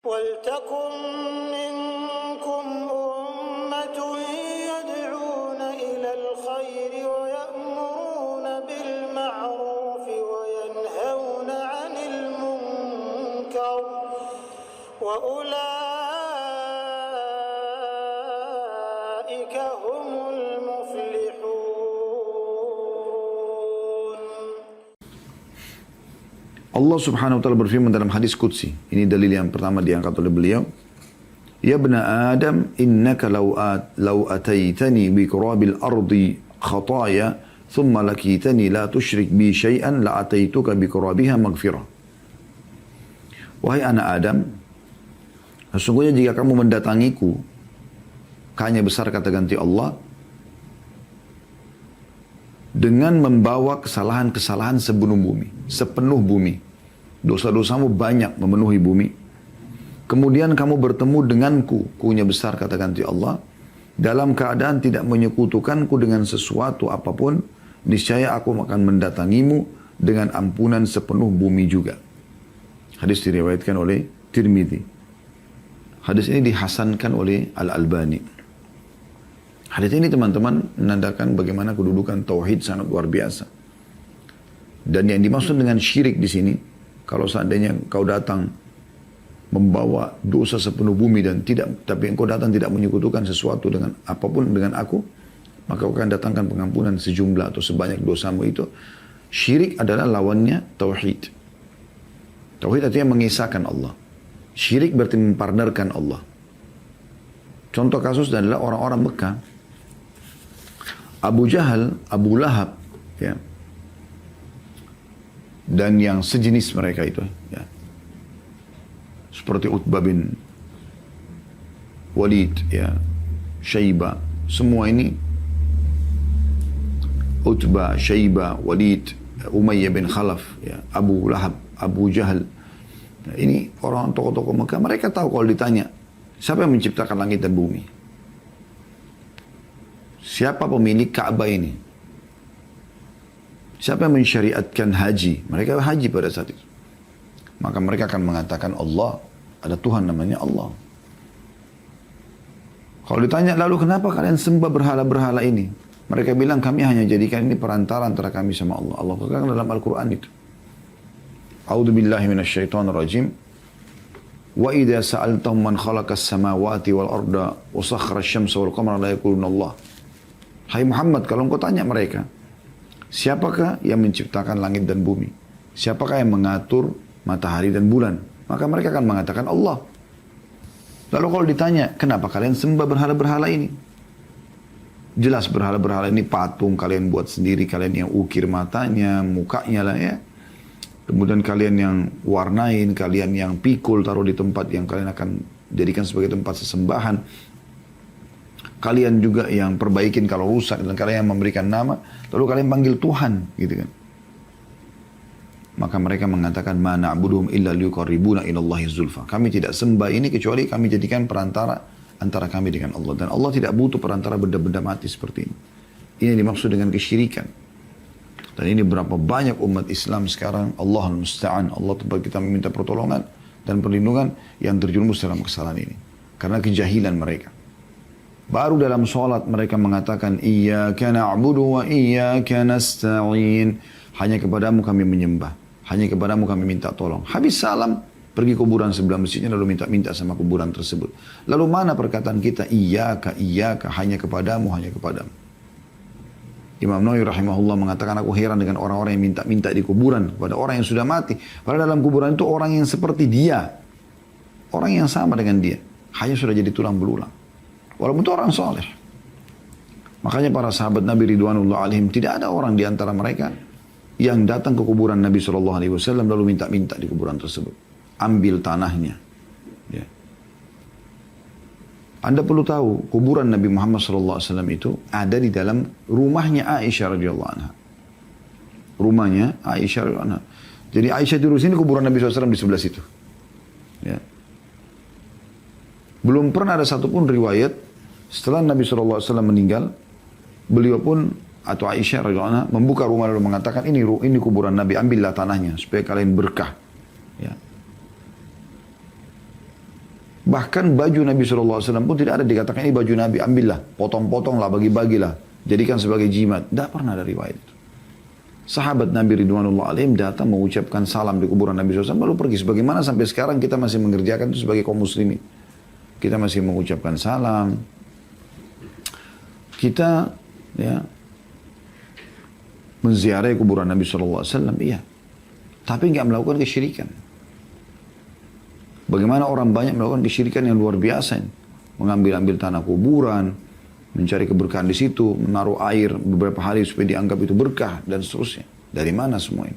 وَلْتَكُنْ مِنْكُمْ أُمَّةٌ يَدْعُونَ إِلَى الْخَيْرِ وَيَأْمُرُونَ بِالْمَعْرُوفِ وَيَنْهَوْنَ عَنِ الْمُنْكَرِ وَأُولَئِكَ هُمُ الْمُفْلِحُونَ. Allah subhanahu wa ta'ala berfirman dalam hadis Qudsi. Ini dalil yang pertama diangkat oleh beliau. Ya bna Adam, innaka law ataitani bi qurabil ardi khataya, thumma lakitani la tushrik bi syai'an la ataituka bi qurabiha maghfirah. Wahai anak Adam, sesungguhnya jika kamu mendatangiku, hanya besar kata ganti Allah, dengan membawa kesalahan-kesalahan sepenuh bumi. Dosa-dosamu banyak memenuhi bumi. Kemudian kamu bertemu denganku, kunya besar kata ganti Allah, dalam keadaan tidak menyekutukanku dengan sesuatu apapun, niscaya aku akan mendatangimu dengan ampunan sepenuh bumi juga. Hadis diriwayatkan oleh Tirmidzi. Hadis ini dihasankan oleh Al-Albani. Hadis ini teman-teman menandakan bagaimana kedudukan tauhid sangat luar biasa. Dan yang dimaksud dengan syirik di sini, kalau seandainya kau datang membawa dosa sepenuh bumi tapi engkau datang tidak menyekutukan sesuatu dengan apapun dengan aku, maka kau akan datangkan pengampunan sejumlah atau sebanyak dosamu itu. Syirik adalah lawannya tauhid. Tauhid artinya mengisahkan Allah. Syirik berarti mempartnerkan Allah. Contoh kasus adalah orang-orang Mekah. Abu Jahal, Abu Lahab, ya, dan yang sejenis mereka itu, ya, seperti Utbah bin Walid, ya, Syaibah, semua ini Utbah, Syaibah, Walid, Umayyah bin Khalaf, ya, Abu Lahab, Abu Jahal. Nah, ini orang tokoh-tokoh Mekah, mereka tahu kalau ditanya, siapa yang menciptakan langit dan bumi? Siapa pemilik Ka'bah ini? Siapa yang mensyariatkan haji? Mereka haji pada saat itu. Maka mereka akan mengatakan Allah, ada Tuhan namanya Allah. Kalau ditanya, lalu kenapa kalian sembah berhala-berhala ini? Mereka bilang, kami hanya jadikan ini perantara antara kami sama Allah. Allah katakan dalam Al-Quran itu. A'udzu billahi minasyaitonir rajim. Wa idza sa'altahum man khalaqas samawati wal arda wa sakhkhara asy-syamsa wal qamara la yaquluna Allah. Hai Muhammad, kalau engkau tanya mereka, siapakah yang menciptakan langit dan bumi? Siapakah yang mengatur matahari dan bulan? Maka mereka akan mengatakan Allah. Lalu kalau ditanya, kenapa kalian sembah berhala-berhala ini? Jelas berhala-berhala ini patung kalian buat sendiri, kalian yang ukir matanya, mukanya lah ya. Kemudian kalian yang warnain, kalian yang pikul taruh di tempat yang kalian akan jadikan sebagai tempat sesembahan. Kalian juga yang perbaikin kalau rusak, dan kalian yang memberikan nama, lalu kalian panggil Tuhan, gitu kan. Maka mereka mengatakan, ma na'buduhum illa liyuqarribuna ilallahi zulfa. Kami tidak sembah ini kecuali kami jadikan perantara antara kami dengan Allah. Dan Allah tidak butuh perantara benda-benda mati seperti ini. Ini dimaksud dengan kesyirikan. Dan ini berapa banyak umat Islam sekarang, Allahul Musta'an, Allah tempat kita meminta pertolongan dan perlindungan, yang terjerumus dalam kesalahan ini. Karena kejahilan mereka. Baru dalam sholat mereka mengatakan, Iyyaka na'budu wa iyyaka nasta'in. Hanya kepadamu kami menyembah. Hanya kepadamu kami minta tolong. Habis salam, pergi kuburan sebelah masjidnya lalu minta sama kuburan tersebut. Lalu mana perkataan kita, Iyyaka, iyyaka, hanya kepadamu, hanya kepadamu. Imam Nawawi rahimahullah mengatakan, aku heran dengan orang-orang yang minta-minta di kuburan kepada orang yang sudah mati. Padahal dalam kuburan itu orang yang seperti dia. Orang yang sama dengan dia. Hanya sudah jadi tulang belulang. Walaupun itu orang soleh. Makanya para sahabat Nabi Ridwanullah alaihim, tidak ada orang di antara mereka yang datang ke kuburan Nabi SAW lalu minta-minta di kuburan tersebut. Ambil tanahnya. Ya. Anda perlu tahu, kuburan Nabi Muhammad SAW itu ada di dalam rumahnya Aisyah radhiyallahu anha. Rumahnya Aisyah radhiyallahu anha. Jadi Aisyah di sini, kuburan Nabi SAW di sebelah situ. Ya. Belum pernah ada satupun riwayat setelah Nabi SAW meninggal, beliau pun atau Aisyah radhiyallahu anha membuka rumah lalu mengatakan, ini kuburan Nabi, ambillah tanahnya supaya kalian berkah. Ya. Bahkan baju Nabi SAW pun tidak ada dikatakan ini baju Nabi, ambillah, potong-potonglah, bagi-bagilah, jadikan sebagai jimat. Tidak pernah ada riwayat itu. Sahabat Nabi Ridwanullah alaihim datang mengucapkan salam di kuburan Nabi SAW, lalu pergi. Sebagaimana sampai sekarang kita masih mengerjakan itu sebagai kaum muslimin. Kita masih mengucapkan salam. Kita ya menziarahi kuburan Nabi SAW, iya. Tapi nggak melakukan kesyirikan. Bagaimana orang banyak melakukan kesyirikan yang luar biasa. Mengambil-ambil tanah kuburan, mencari keberkahan di situ, menaruh air beberapa hari supaya dianggap itu berkah, dan seterusnya. Dari mana semua ini?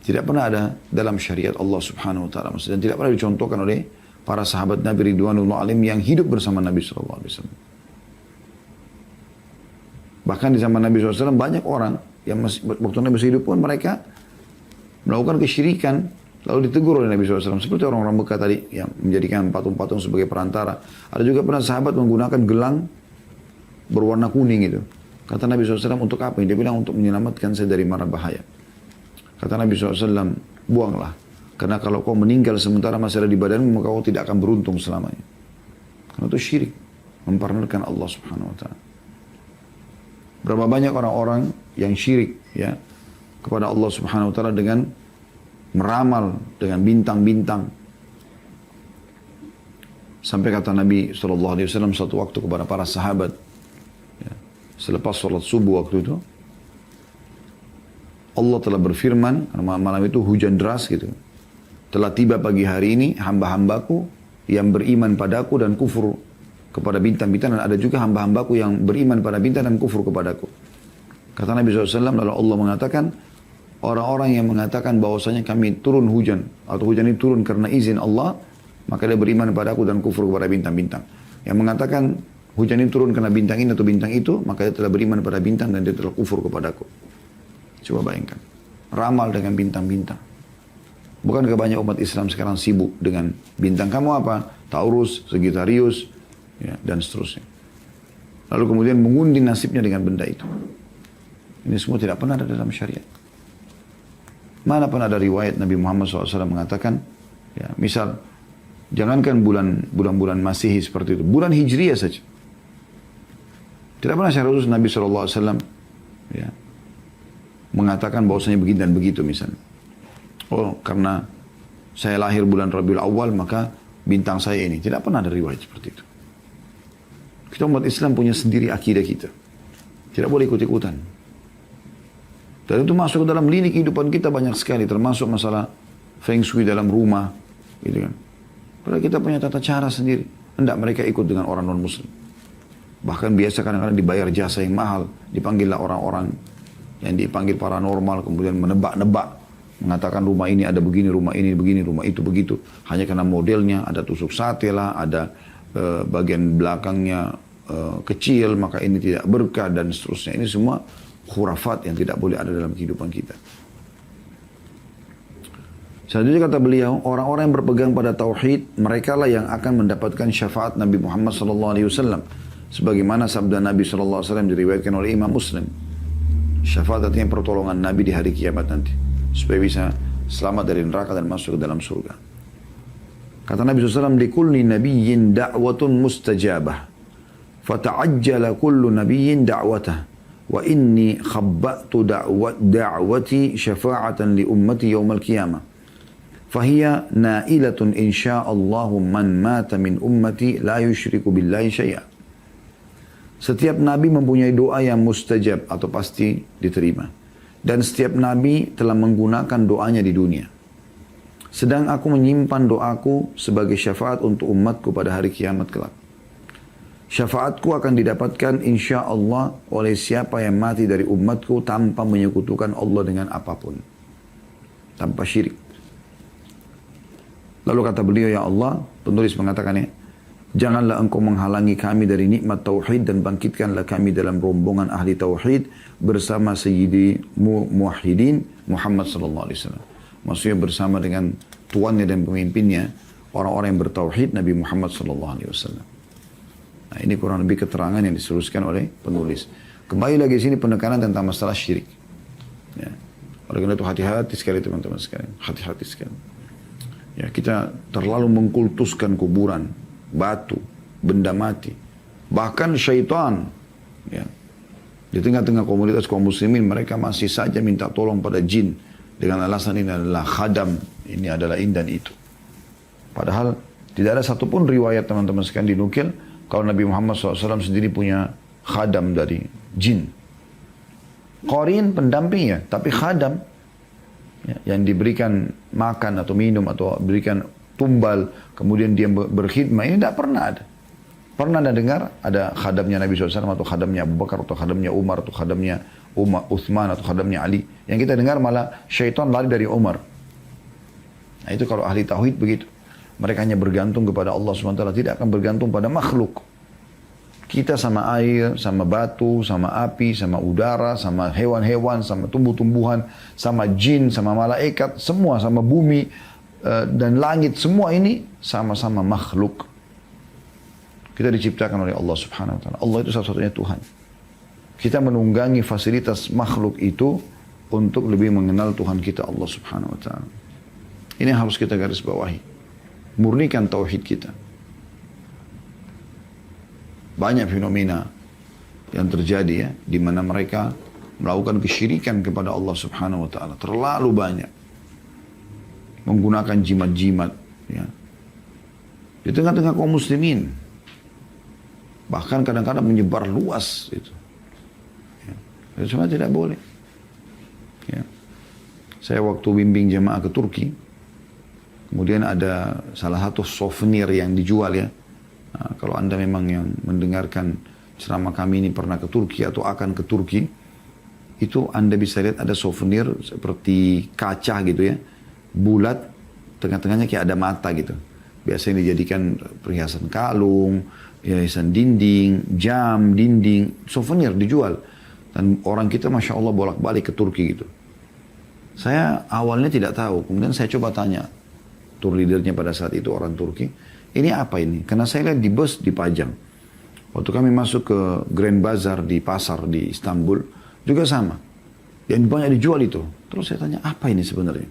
Tidak pernah ada dalam syariat Allah Subhanahu wa Ta'ala. Dan tidak pernah dicontohkan oleh para sahabat Nabi Ridwanullah alaihim yang hidup bersama Nabi SAW. Bahkan di zaman Nabi SAW banyak orang yang masih, waktu Nabi masih hidup pun mereka melakukan kesyirikan. Lalu ditegur oleh Nabi SAW. Seperti orang-orang Mekah tadi yang menjadikan patung-patung sebagai perantara. Ada juga pernah sahabat menggunakan gelang berwarna kuning itu. Kata Nabi SAW, untuk apa? Dia bilang untuk menyelamatkan saya dari mara bahaya. Kata Nabi SAW, buanglah. Karena kalau kau meninggal sementara masih ada di badanmu, maka kau tidak akan beruntung selamanya. Karena itu syirik. Mempartnerkan Allah Subhanahu Wa Ta'ala. Berapa banyak orang-orang yang syirik ya kepada Allah Subhanahu Wa Ta'ala dengan meramal dengan bintang-bintang. Sampai kata Nabi SAW satu waktu kepada para sahabat, ya, selepas sholat subuh waktu itu, Allah telah berfirman, malam itu hujan deras gitu. Telah tiba pagi hari ini hamba-hambaku yang beriman padaku dan kufur kepada bintang-bintang, dan ada juga hamba-hambaku yang beriman pada bintang dan kufur kepadaku. Kata Nabi SAW, lalu Allah mengatakan, orang-orang yang mengatakan bahwasanya kami turun hujan, atau hujan ini turun karena izin Allah, maka dia beriman padaku dan kufur kepada bintang-bintang. Yang mengatakan hujan ini turun karena bintang ini atau bintang itu, maka dia telah beriman pada bintang dan dia telah kufur kepadaku. Coba bayangkan, ramal dengan bintang-bintang. Bukankah banyak umat Islam sekarang sibuk dengan bintang kamu apa? Taurus, Sagittarius, ya, dan seterusnya. Lalu kemudian mengundi nasibnya dengan benda itu. Ini semua tidak pernah ada dalam syariat. Mana pun ada riwayat Nabi Muhammad SAW mengatakan, ya, misal, jangankan bulan-bulan Masihi seperti itu, bulan Hijriyah saja. Tidak pernah syariat khusus Nabi SAW ya, mengatakan bahwasanya begini dan begitu misalnya. Oh, karena saya lahir bulan Rabiul Awal, maka bintang saya ini. Tidak pernah ada riwayat seperti itu. Kita umat Islam punya sendiri akidah kita. Tidak boleh ikut-ikutan. Dan itu masuk ke dalam lini kehidupan kita banyak sekali, termasuk masalah feng shui dalam rumah, gitu kan. Padahal kita punya tata cara sendiri. Hendak mereka ikut dengan orang non-muslim. Bahkan biasa kadang-kadang dibayar jasa yang mahal, dipanggillah orang-orang yang dipanggil paranormal, kemudian menebak-nebak, mengatakan rumah ini ada begini, rumah ini begini, rumah itu begitu. Hanya karena modelnya, ada tusuk sate lah, ada bagian belakangnya kecil, maka ini tidak berkah dan seterusnya. Ini semua khurafat yang tidak boleh ada dalam kehidupan kita. Selanjutnya kata beliau, orang-orang yang berpegang pada tauhid, mereka lah yang akan mendapatkan syafaat Nabi Muhammad SAW. Sebagaimana sabda Nabi SAW diriwayatkan oleh Imam Muslim. Syafaat artinya pertolongan Nabi di hari kiamat nanti. Supaya bisa selamat dari neraka dan masuk ke dalam surga. Kata Nabi SAW, likulli nabiyyin da'watun mustajabah. Fata'ajjala kullu nabiyyin da'watah. Wa inni khabba'tu da'wati syafa'atan li ummati yawmal qiyamah. Fahiya na'ilatun insya'allahu man mata min ummati la yushriku billahi syai'a. Setiap nabi mempunyai doa yang mustajab atau pasti diterima. Dan setiap nabi telah menggunakan doanya di dunia. Sedang aku menyimpan doaku sebagai syafaat untuk umatku pada hari kiamat kelak. Syafaatku akan didapatkan insya Allah oleh siapa yang mati dari umatku tanpa menyekutukan Allah dengan apapun. Tanpa syirik. Lalu kata beliau, ya Allah, penulis mengatakannya, janganlah engkau menghalangi kami dari nikmat tauhid dan bangkitkanlah kami dalam rombongan ahli tauhid bersama Sayyidi Muwahhidin Muhammad sallallahu alaihi wasallam. Maksudnya bersama dengan tuannya dan pemimpinnya, orang-orang yang bertauhid Nabi Muhammad sallallahu alaihi wasallam. Nah, ini kurang lebih keterangan yang diteruskan oleh penulis. Kembali lagi sini penekanan tentang masalah syirik. Ya. Oleh karena itu hati-hati sekali teman-teman sekalian. Hati-hati sekali. Ya, kita terlalu mengkultuskan kuburan, batu, benda mati. Bahkan syaitan, ya, di tengah-tengah komunitas kaum muslimin mereka masih saja minta tolong pada jin dengan alasan ini adalah khadam, ini adalah ini dan itu. Padahal tidak ada satupun riwayat teman-teman sekalian dinukil kalau Nabi Muhammad SAW sendiri punya khadam dari jin. Qarin pendamping ya, tapi khadam ya, yang diberikan makan atau minum atau berikan tumbal, kemudian dia berkhidmah, ini tidak pernah ada. Pernah Anda dengar ada khadamnya Nabi SAW atau khadamnya Abu Bakar atau khadamnya Umar atau khadamnya Uthman atau khadamnya Ali. Yang kita dengar malah syaitan lari dari Umar. Nah itu kalau ahli tauhid begitu. Mereka hanya bergantung kepada Allah SWT, tidak akan bergantung pada makhluk. Kita sama air, sama batu, sama api, sama udara, sama hewan-hewan, sama tumbuh-tumbuhan, sama jin, sama malaikat, semua sama bumi dan langit, semua ini sama-sama makhluk. Kita diciptakan oleh Allah Subhanahu wa taala. Allah itu satu-satunya Tuhan. Kita menunggangi fasilitas makhluk itu untuk lebih mengenal Tuhan kita Allah Subhanahu wa taala. Ini harus kita garis bawahi. Murnikan tauhid kita. Banyak fenomena yang terjadi ya, di mana mereka melakukan kesyirikan kepada Allah Subhanahu wa taala. Terlalu banyak. Menggunakan jimat-jimat ya. Di tengah-tengah kaum muslimin. Bahkan kadang-kadang menyebar luas itu. Ya. Itu semua tidak boleh. Ya. Saya waktu bimbing jemaah ke Turki, kemudian ada salah satu souvenir yang dijual ya. Nah, kalau Anda memang yang mendengarkan ceramah kami ini pernah ke Turki atau akan ke Turki, itu Anda bisa lihat ada souvenir seperti kaca gitu ya. Bulat, tengah-tengahnya kayak ada mata gitu. Biasanya dijadikan perhiasan kalung, hiasan dinding, jam, dinding, souvenir dijual. Dan orang kita Masya Allah bolak-balik ke Turki gitu. Saya awalnya tidak tahu, kemudian saya coba tanya tour leadernya pada saat itu orang Turki, ini apa ini? Karena saya lihat di bus dipajang. Waktu kami masuk ke Grand Bazar di pasar di Istanbul, juga sama. Yang banyak dijual itu. Terus saya tanya, apa ini sebenarnya?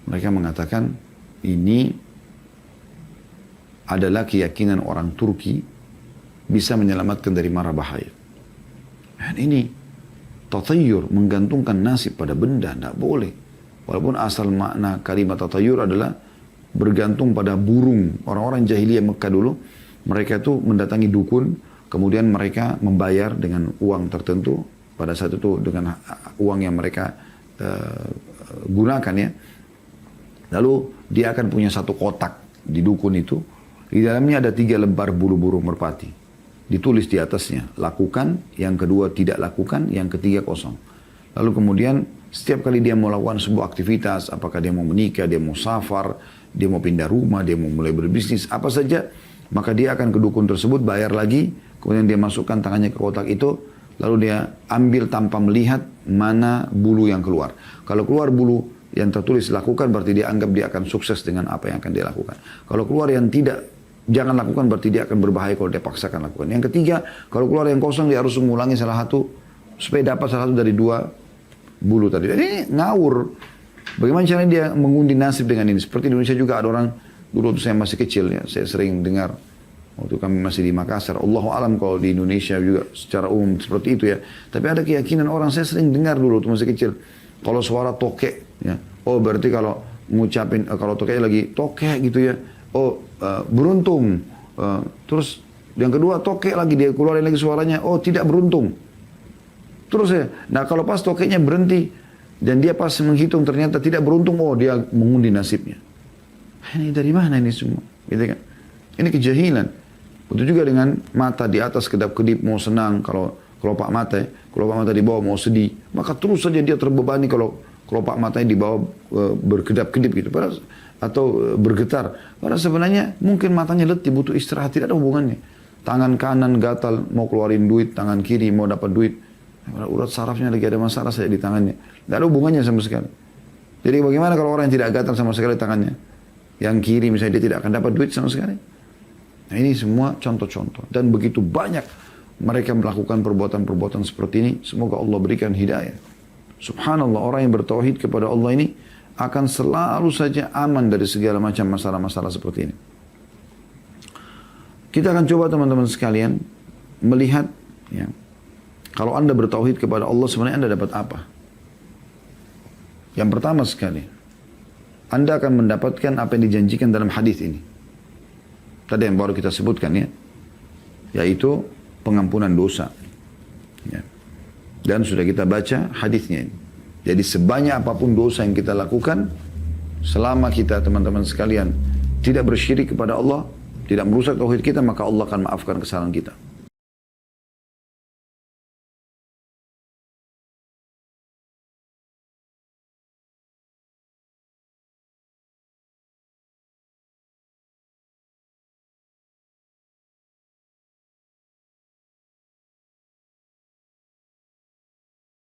Mereka mengatakan, ini adalah keyakinan orang Turki bisa menyelamatkan dari mara bahaya. Dan ini tatayur, menggantungkan nasib pada benda, tidak boleh. Walaupun asal makna kalimat tatayur adalah bergantung pada burung. Orang-orang jahiliyah Mekah dulu, mereka itu mendatangi dukun, kemudian mereka membayar dengan uang tertentu, pada saat itu dengan uang yang mereka gunakan ya. Lalu dia akan punya satu kotak di dukun itu, di dalamnya ada 3 lembar bulu burung merpati. Ditulis di atasnya, lakukan, yang kedua tidak lakukan, yang ketiga kosong. Lalu kemudian setiap kali dia mau lakukan sebuah aktivitas, apakah dia mau menikah, dia mau safar, dia mau pindah rumah, dia mau mulai berbisnis, apa saja, maka dia akan ke dukun tersebut, bayar lagi, kemudian dia masukkan tangannya ke kotak itu, lalu dia ambil tanpa melihat mana bulu yang keluar. Kalau keluar bulu yang tertulis lakukan, berarti dia anggap dia akan sukses dengan apa yang akan dia lakukan. Kalau keluar yang tidak, jangan lakukan, berarti dia akan berbahaya kalau dia paksakan lakukan. Yang ketiga, kalau keluar yang kosong, dia harus mengulangi salah satu, supaya dapat salah satu dari 2 bulu tadi. Jadi ini ngawur. Bagaimana caranya dia mengundi nasib dengan ini? Seperti di Indonesia juga ada orang, dulu waktu saya masih kecil ya, saya sering dengar, waktu kami masih di Makassar, Allahu alam kalau di Indonesia juga secara umum seperti itu ya. Tapi ada keyakinan orang, saya sering dengar dulu waktu masih kecil, kalau suara tokek, ya, oh berarti kalau ngucapin, kalau tokeknya lagi tokek gitu ya, oh beruntung. Terus yang kedua tokek lagi, dia keluarin lagi suaranya, oh tidak beruntung. Terus ya, nah kalau pas tokeknya berhenti dan dia pas menghitung ternyata tidak beruntung, oh dia mengundi nasibnya. Ini dari mana ini semua? Gitu kan? Ini kejahilan. Begitu juga dengan mata di atas kedap-kedip mau senang, kalau kelopak mata, kelopak mata di bawah mau sedih, maka terus saja dia terbebani kalau kelopak matanya di bawah berkedap-kedip gitu, atau bergetar. Padahal sebenarnya mungkin matanya letih, butuh istirahat, tidak ada hubungannya. Tangan kanan gatal mau keluarin duit, tangan kiri mau dapat duit. Urat sarafnya lagi ada masalah saja di tangannya. Tidak ada hubungannya sama sekali. Jadi bagaimana kalau orang yang tidak gatal sama sekali tangannya? Yang kiri misalnya dia tidak akan dapat duit sama sekali. Nah ini semua contoh-contoh. Dan begitu banyak mereka melakukan perbuatan-perbuatan seperti ini. Semoga Allah berikan hidayah. Subhanallah, orang yang bertauhid kepada Allah ini akan selalu saja aman dari segala macam masalah-masalah seperti ini. Kita akan coba teman-teman sekalian melihat, ya, kalau Anda bertauhid kepada Allah sebenarnya Anda dapat apa? Yang pertama sekali, Anda akan mendapatkan apa yang dijanjikan dalam hadis ini. Tadi yang baru kita sebutkan, ya, yaitu pengampunan dosa. Ya. Dan sudah kita baca hadisnya ini. Jadi sebanyak apapun dosa yang kita lakukan, selama kita teman-teman sekalian tidak bersyirik kepada Allah, tidak merusak tauhid kita, maka Allah akan maafkan kesalahan kita.